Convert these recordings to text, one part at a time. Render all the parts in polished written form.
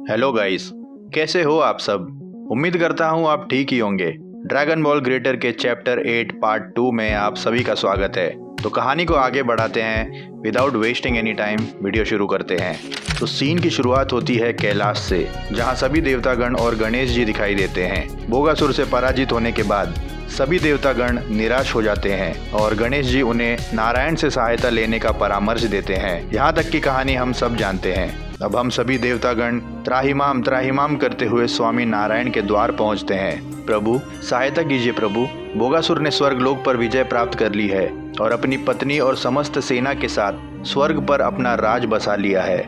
Hello guys, कैसे हो आप सब। उम्मीद करता हूँ आप ठीक ही होंगे। ड्रैगन बॉल ग्रेटर के चैप्टर 8 पार्ट 2 में आप सभी का स्वागत है। तो कहानी को आगे बढ़ाते हैं। Without wasting any time video शुरू करते हैं। तो सीन की शुरुआत होती है कैलाश से, जहाँ सभी देवतागण और गणेश जी दिखाई देते हैं। बोगासुर से पराजित होने के बाद सभी देवतागण निराश हो जाते हैं और गणेश जी उन्हें नारायण से सहायता लेने का परामर्श देते हैं। यहाँ तक की कहानी हम सब जानते हैं। अब हम सभी देवतागण त्राहिमाम त्राहिमाम करते हुए स्वामी नारायण के द्वार पहुंचते हैं। प्रभु सहायता कीजिए प्रभु। बोगासुर ने स्वर्गलोक पर विजय प्राप्त कर ली है और अपनी पत्नी और समस्त सेना के साथ स्वर्ग पर अपना राज बसा लिया है।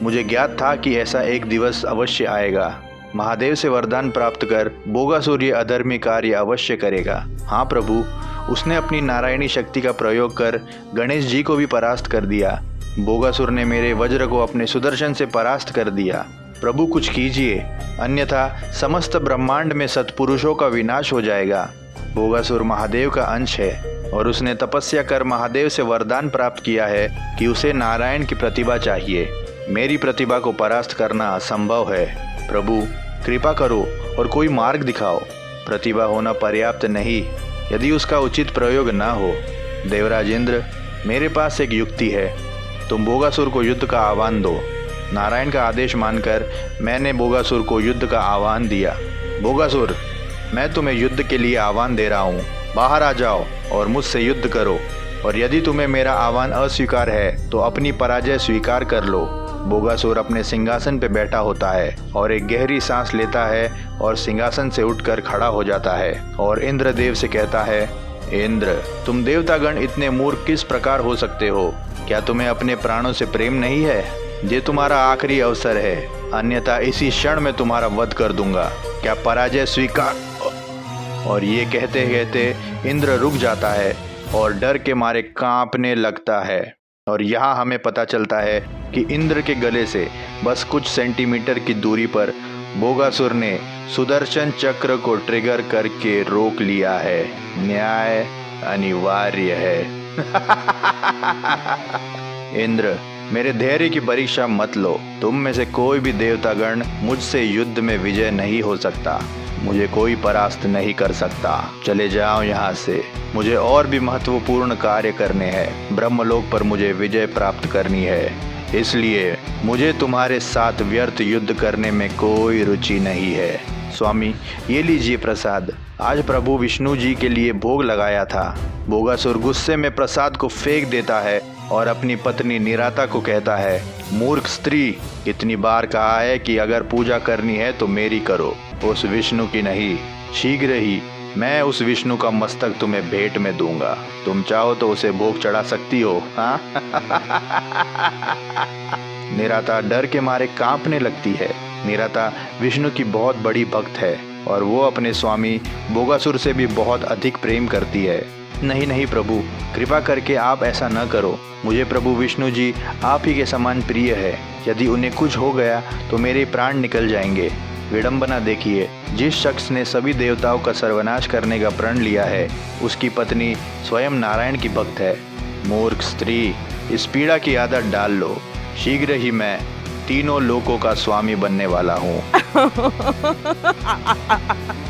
मुझे ज्ञात था कि ऐसा एक दिवस अवश्य आएगा। महादेव से वरदान प्राप्त कर बोगासुर ये अधर्मी कार्य अवश्य करेगा। हाँ प्रभु, उसने अपनी नारायणी शक्ति का प्रयोग कर गणेश जी को भी परास्त कर दिया। बोगासुर ने मेरे वज्र को अपने सुदर्शन से परास्त कर दिया। प्रभु कुछ कीजिए, अन्यथा समस्त ब्रह्मांड में सत्पुरुषों का विनाश हो जाएगा। बोगासुर महादेव का अंश है और उसने तपस्या कर महादेव से वरदान प्राप्त किया है कि उसे नारायण की प्रतिभा चाहिए। मेरी प्रतिभा को परास्त करना असंभव है। प्रभु कृपा करो और कोई मार्ग दिखाओ। प्रतिभा होना पर्याप्त नहीं यदि उसका उचित प्रयोग न हो। देवराज इंद्र, मेरे पास एक युक्ति है। तुम बोगासुर को युद्ध का आह्वान दो। नारायण का आदेश मानकर मैंने बोगासुर को युद्ध का आह्वान दिया। बोगासुर, मैं तुम्हें युद्ध के लिए आह्वान दे रहा हूँ। बाहर आ जाओ और मुझसे युद्ध करो, और यदि तुम्हें मेरा आह्वान अस्वीकार है तो अपनी पराजय स्वीकार कर लो। बोगासुर अपने सिंहासन पर बैठा होता है और एक गहरी सांस लेता है और सिंहासन से उठकर खड़ा हो जाता है और इंद्रदेव से कहता है, इंद्र, तुम देवतागण इतने मूर्ख किस प्रकार हो सकते हो? क्या तुम्हें अपने प्राणों से प्रेम नहीं है? ये तुम्हारा आखिरी अवसर है, अन्यथा इसी क्षण में तुम्हारा वध कर दूंगा। क्या पराजय स्वीकार? और ये कहते कहते इंद्र रुक जाता है और डर के मारे कांपने लगता है। और यहाँ हमें पता चलता है कि इंद्र के गले से बस कुछ सेंटीमीटर की दूरी पर बोगासुर ने सुदर्शन चक्र को ट्रिगर करके रोक लिया है। न्याय अनिवार्य है। इंद्र, मेरे धैर्य की परीक्षा मत लो। तुम में से कोई भी देवतागण मुझसे युद्ध में विजय नहीं हो सकता। मुझे कोई परास्त नहीं कर सकता। चले जाओ यहाँ से। मुझे और भी महत्वपूर्ण कार्य करने हैं। ब्रह्मलोक पर मुझे विजय प्राप्त करनी है, इसलिए मुझे तुम्हारे साथ व्यर्थ युद्ध करने में कोई रुचि नहीं है। स्वामी, ये लीजिए प्रसाद। आज प्रभु विष्णु जी के लिए भोग लगाया था। बोगासुर गुस्से में प्रसाद को फेंक देता है और अपनी पत्नी निराता को कहता है, मूर्ख स्त्री, कितनी बार कहा है कि अगर पूजा करनी है तो मेरी करो, उस विष्णु की नहीं। शीघ्र ही मैं उस विष्णु का मस्तक तुम्हें भेंट में दूंगा। तुम चाहो तो उसे भोग चढ़ा सकती हो। हाँ? निराता डर के मारे कांपने लगती है। निराता विष्णु की बहुत बड़ी भक्त है और वो अपने स्वामी बोगासुर से भी बहुत अधिक प्रेम करती है। नहीं नहीं प्रभु, कृपा करके आप ऐसा न करो। मुझे प्रभु विष्णु जी आप ही के समान प्रिय है। यदि उन्हें कुछ हो गया तो मेरे प्राण निकल जाएंगे। विडंबना देखिए, जिस शख्स ने सभी देवताओं का सर्वनाश करने का प्रण लिया है उसकी पत्नी स्वयं नारायण की भक्त है। मूर्ख स्त्री, इस पीड़ा की आदत डाल लो। शीघ्र ही मैं तीनों लोकों का स्वामी बनने वाला हूँ।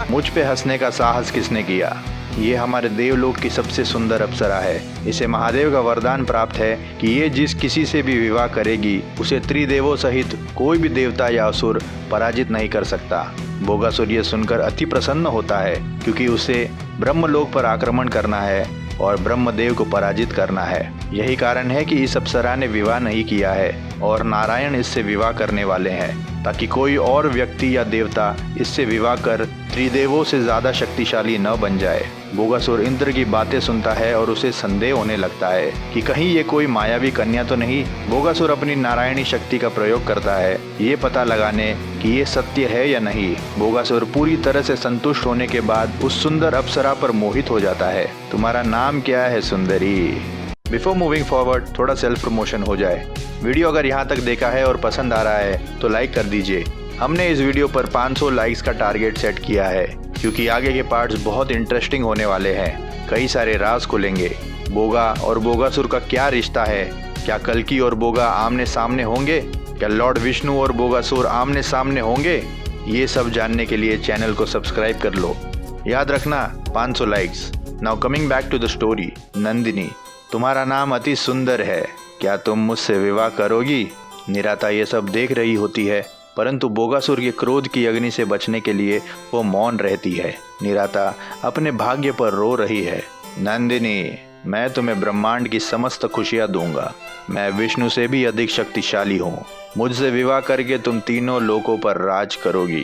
मुझ पे हंसने का साहस किसने किया? ये हमारे देवलोक की सबसे सुंदर अप्सरा है। इसे महादेव का वरदान प्राप्त है कि ये जिस किसी से भी विवाह करेगी उसे त्रिदेवों सहित कोई भी देवता या असुर पराजित नहीं कर सकता। बोगासुर ये सुनकर अति प्रसन्न होता है क्योंकि उसे ब्रह्मलोक पर आक्रमण करना है और ब्रह्मदेव को पराजित करना है। यही कारण है कि इस अप्सरा ने विवाह नहीं किया है और नारायण इससे विवाह करने वाले हैं, ताकि कोई और व्यक्ति या देवता इससे विवाह कर त्रिदेवों से ज़्यादा शक्तिशाली न बन जाए। बोगासुर इंद्र की बातें सुनता है और उसे संदेह होने लगता है कि कहीं ये कोई मायावी कन्या तो नहीं। बोगासुर अपनी नारायणी शक्ति का प्रयोग करता है ये पता लगाने कि ये सत्य है या नहीं। बोगासुर पूरी तरह से संतुष्ट होने के बाद उस सुंदर अप्सरा पर मोहित हो जाता है। तुम्हारा नाम क्या है सुंदरी? बिफोर मूविंग फॉरवर्ड थोड़ा सेल्फ प्रमोशन हो जाए। वीडियो अगर यहाँ तक देखा है और पसंद आ रहा है तो लाइक कर दीजिए। हमने इस वीडियो पर 500 लाइक्स का टारगेट सेट किया है क्योंकि आगे के पार्ट्स बहुत इंटरेस्टिंग होने वाले हैं। कई सारे राज खुलेंगे। बोगा और बोगासुर का क्या रिश्ता है? क्या कल्कि और बोगा आमने सामने होंगे? क्या लॉर्ड विष्णु और बोगासुर आमने सामने होंगे? ये सब जानने के लिए चैनल को सब्सक्राइब कर लो। याद रखना 500 likes. Now coming back to the story. Nandini, तुम्हारा नाम अति सुंदर है, क्या तुम मुझसे विवाह करोगी? निराता ये सब देख रही होती है, परंतु बोगासुर के क्रोध की अग्नि से बचने के लिए वो मौन रहती है। निराता अपने भाग्य पर रो रही है। नंदिनी, मैं तुम्हें ब्रह्मांड की समस्त खुशियाँ दूंगा। मैं विष्णु से भी अधिक शक्तिशाली हूँ। मुझसे विवाह करके तुम तीनों लोकों पर राज करोगी।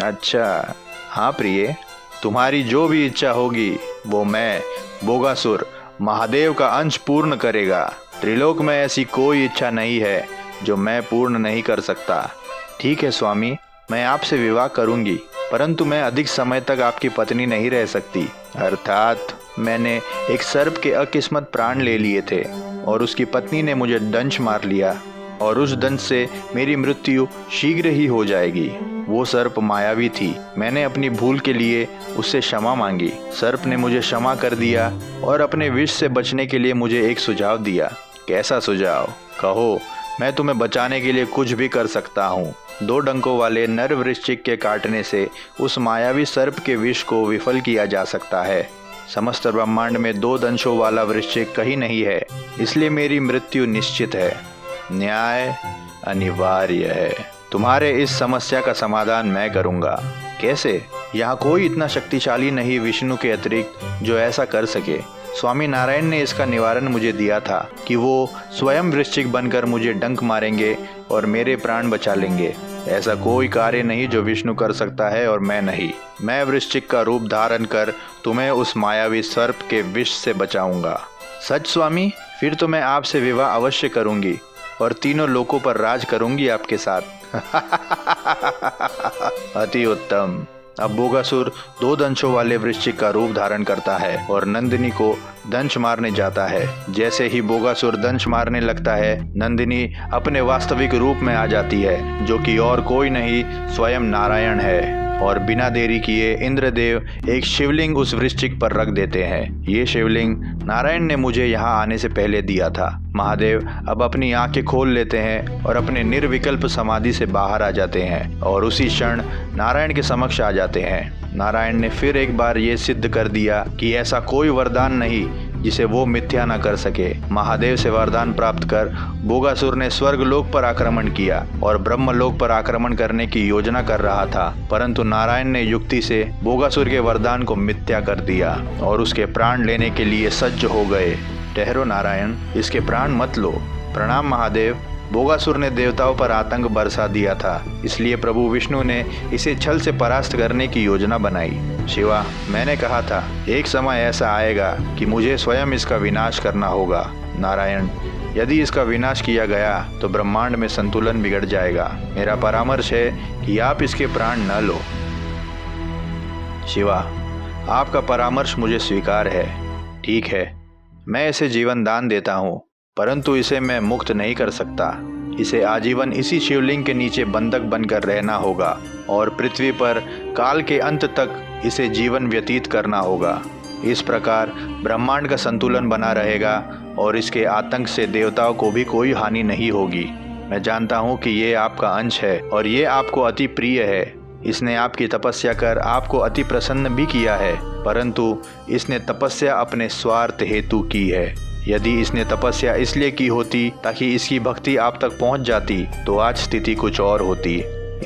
अच्छा। हाँ प्रिय, तुम्हारी जो भी इच्छा होगी वो मैं, बोगासुर, महादेव का अंश पूर्ण करेगा। त्रिलोक में ऐसी कोई इच्छा नहीं है जो मैं पूर्ण नहीं कर सकता। ठीक है स्वामी, मैं आपसे विवाह करूंगी, परंतु मैं अधिक समय तक आपकी पत्नी नहीं रह सकती। अर्थात मैंने एक सर्प के अकिस्मत प्राण ले लिए थे और उसकी पत्नी ने मुझे दंश मार लिया और उस दंश से मेरी मृत्यु शीघ्र ही हो जाएगी। वो सर्प मायावी थी। मैंने अपनी भूल के लिए उससे क्षमा मांगी। सर्प ने मुझे क्षमा कर दिया और अपने विष से बचने के लिए मुझे एक सुझाव दिया। कैसा सुझाव? कहो, मैं तुम्हें बचाने के लिए कुछ भी कर सकता हूँ। 2 डंकों वाले नर वृश्चिक के काटने से उस मायावी सर्प के विष को विफल किया जा सकता है। समस्त ब्रह्मांड में 2 दंशों वाला वृश्चिक कहीं नहीं है, इसलिए मेरी मृत्यु निश्चित है। न्याय अनिवार्य है। तुम्हारे इस समस्या का समाधान मैं करूंगा। कैसे? यहाँ कोई इतना शक्तिशाली नहीं विष्णु के अतिरिक्त जो ऐसा कर सके। स्वामी नारायण ने इसका निवारण मुझे दिया था कि वो स्वयं वृश्चिक बनकर मुझे डंक मारेंगे और मेरे प्राण बचा लेंगे। ऐसा कोई कार्य नहीं जो विष्णु कर सकता है और मैं नहीं। मैं वृश्चिक का रूप धारण कर तुम्हें उस मायावी सर्प के विष से बचाऊंगा। सच स्वामी? फिर तो मैं आपसे विवाह अवश्य करूंगी और तीनों लोकों पर राज करूंगी आपके साथ। अति उत्तम। अब बोगासुर 2 दंशों वाले वृश्चिक का रूप धारण करता है और नंदिनी को दंश मारने जाता है। जैसे ही बोगासुर दंश मारने लगता है, नंदिनी अपने वास्तविक रूप में आ जाती है, जो कि और कोई नहीं स्वयं नारायण है। और बिना देरी किए इंद्रदेव एक शिवलिंग उस वृश्चिक पर रख देते हैं। ये शिवलिंग नारायण ने मुझे यहाँ आने से पहले दिया था। महादेव अब अपनी आंखें खोल लेते हैं और अपने निर्विकल्प समाधि से बाहर आ जाते हैं और उसी क्षण नारायण के समक्ष आ जाते हैं। नारायण ने फिर एक बार ये सिद्ध कर दिया कि ऐसा कोई वरदान नहीं जिसे वो मिथ्या न कर सके। महादेव से वरदान प्राप्त कर बोगासुर ने स्वर्गलोक पर आक्रमण किया और ब्रह्मलोक पर आक्रमण करने की योजना कर रहा था, परंतु नारायण ने युक्ति से बोगासुर के वरदान को मिथ्या कर दिया और उसके प्राण लेने के लिए सज्ज हो गए। ठहरो नारायण, इसके प्राण मत लो। प्रणाम महादेव। बोगासुर ने देवताओं पर आतंक बरसा दिया था, इसलिए प्रभु विष्णु ने इसे छल से परास्त करने की योजना बनाई। शिवा, मैंने कहा था एक समय ऐसा आएगा कि मुझे स्वयं इसका विनाश करना होगा। नारायण, यदि इसका विनाश किया गया तो ब्रह्मांड में संतुलन बिगड़ जाएगा। मेरा परामर्श है कि आप इसके प्राण न लो। शिवा, आपका परामर्श मुझे स्वीकार है। ठीक है, मैं इसे जीवन दान देता हूँ, परंतु इसे मैं मुक्त नहीं कर सकता। इसे आजीवन इसी शिवलिंग के नीचे बंधक बनकर रहना होगा और पृथ्वी पर काल के अंत तक इसे जीवन व्यतीत करना होगा। इस प्रकार ब्रह्मांड का संतुलन बना रहेगा और इसके आतंक से देवताओं को भी कोई हानि नहीं होगी। मैं जानता हूँ कि ये आपका अंश है और ये आपको अति प्रिय है। इसने आपकी तपस्या कर आपको अति प्रसन्न भी किया है, परंतु इसने तपस्या अपने स्वार्थ हेतु की है। यदि इसने तपस्या इसलिए की होती ताकि इसकी भक्ति आप तक पहुंच जाती तो आज स्थिति कुछ और होती।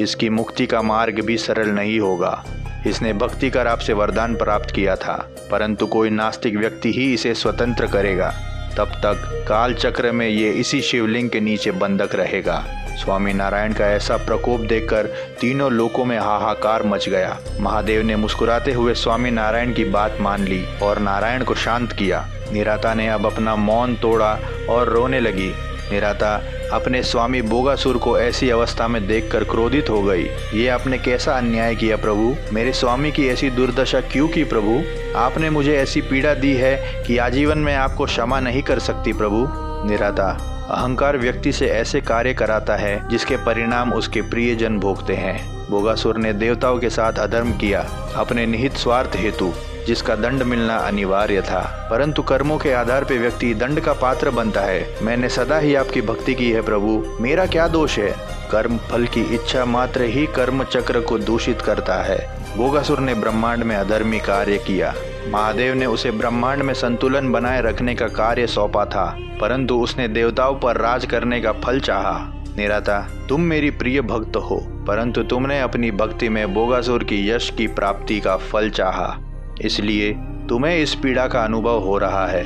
इसकी मुक्ति का मार्ग भी सरल नहीं होगा। इसने भक्ति कर आपसे वरदान प्राप्त किया था, परंतु कोई नास्तिक व्यक्ति ही इसे स्वतंत्र करेगा। तब तक काल चक्र में ये इसी शिवलिंग के नीचे बंधक रहेगा। स्वामी नारायण का ऐसा प्रकोप देखकर तीनों लोकों में हाहाकार मच गया। महादेव ने मुस्कुराते हुए स्वामी नारायण की बात मान ली और नारायण को शांत किया। निराता ने अब अपना मौन तोड़ा और रोने लगी। निराता अपने स्वामी बोगासुर को ऐसी अवस्था में देखकर क्रोधित हो गई। ये आपने कैसा अन्याय किया प्रभु? मेरे स्वामी की ऐसी दुर्दशा क्यों की प्रभु? आपने मुझे ऐसी पीड़ा दी है कि आजीवन मैं आपको क्षमा नहीं कर सकती प्रभु। निराता, अहंकार व्यक्ति से ऐसे कार्य कराता है जिसके परिणाम उसके प्रियजन भोगते हैं। बोगासुर ने देवताओं के साथ अधर्म किया अपने निहित स्वार्थ हेतु। जिसका दंड मिलना अनिवार्य था, परंतु कर्मों के आधार पर व्यक्ति दंड का पात्र बनता है। मैंने सदा ही आपकी भक्ति की है प्रभु, मेरा क्या दोष है? कर्म फल की इच्छा मात्र ही कर्म चक्र को दूषित करता है। बोगासुर ने ब्रह्मांड में अधर्मी कार्य किया। महादेव ने उसे ब्रह्मांड में संतुलन बनाए रखने का कार्य सौंपा था, परंतु उसने देवताओं पर राज करने का फल चाहा। निराता, तुम मेरी प्रिय भक्त हो, परंतु तुमने अपनी भक्ति में बोगासुर की यश की प्राप्ति का फल चाहा, इसलिए तुम्हें इस पीड़ा का अनुभव हो रहा है।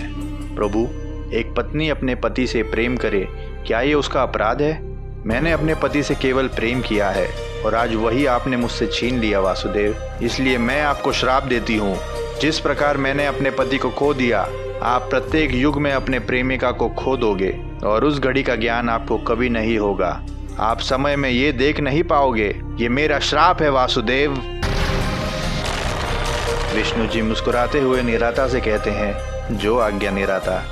प्रभु, एक पत्नी अपने पति से प्रेम करे, क्या ये उसका अपराध है? मैंने अपने पति से केवल प्रेम किया है और आज वही आपने मुझसे छीन लिया वासुदेव, इसलिए मैं आपको श्राप देती हूँ। जिस प्रकार मैंने अपने पति को खो दिया, आप प्रत्येक युग में अपने प्रेमिका को खो दोगे और उस घड़ी का ज्ञान आपको कभी नहीं होगा। आप समय में ये देख नहीं पाओगे। ये मेरा श्राप है वासुदेव। विष्णु जी मुस्कुराते हुए निराता से कहते हैं, जो आज्ञा निराता,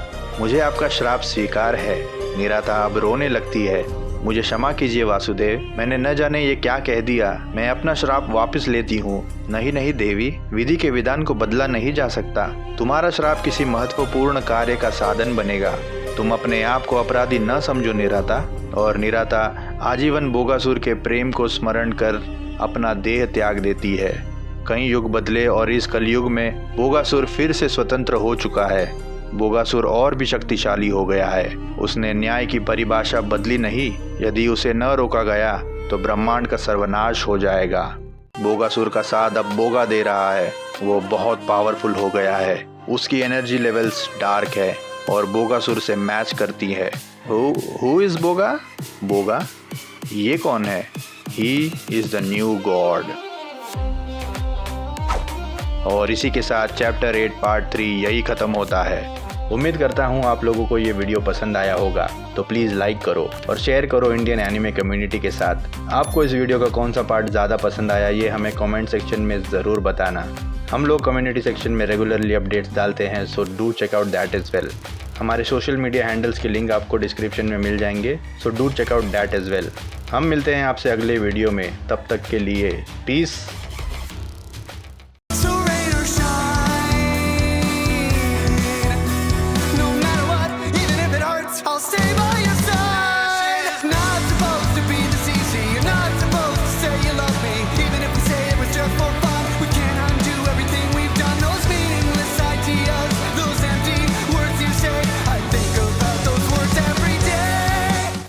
मुझे आपका श्राप स्वीकार है। निराता अब रोने लगती है। मुझे क्षमा कीजिए वासुदेव, मैंने न जाने ये क्या कह दिया। मैं अपना श्राप वापस लेती हूँ। नहीं नहीं देवी, विधि के विधान को बदला नहीं जा सकता। तुम्हारा श्राप किसी महत्वपूर्ण कार्य का साधन बनेगा। तुम अपने आप को अपराधी न समझो निराता। और निराता आजीवन बोगासुर के प्रेम को स्मरण कर अपना देह त्याग देती है। कई युग बदले और इस कलयुग में बोगासुर फिर से स्वतंत्र हो चुका है। बोगासुर और भी शक्तिशाली हो गया है। उसने न्याय की परिभाषा बदली नहीं। यदि उसे न रोका गया तो ब्रह्मांड का सर्वनाश हो जाएगा। बोगासुर का साथ अब बोगा दे रहा है। वो बहुत पावरफुल हो गया है। उसकी एनर्जी लेवल्स डार्क है और बोगासुर से मैच करती है। हु इज बोगा? बोगा? ये कौन है? He is the new god. और इसी के साथ चैप्टर 8 पार्ट 3 यही ख़त्म होता है। उम्मीद करता हूँ आप लोगों को ये वीडियो पसंद आया होगा, तो प्लीज़ लाइक करो और शेयर करो इंडियन एनिमे कम्युनिटी के साथ। आपको इस वीडियो का कौन सा पार्ट ज़्यादा पसंद आया, ये हमें कमेंट सेक्शन में ज़रूर बताना। हम लोग कम्युनिटी सेक्शन में रेगुलरली अपडेट्स डालते हैं, so do check out that as well. हमारे सोशल मीडिया हैंडल्स के लिंक आपको डिस्क्रिप्शन में मिल जाएंगे, so do check out that as well. हम मिलते हैं आपसे अगले वीडियो में, तब तक के लिए पीस।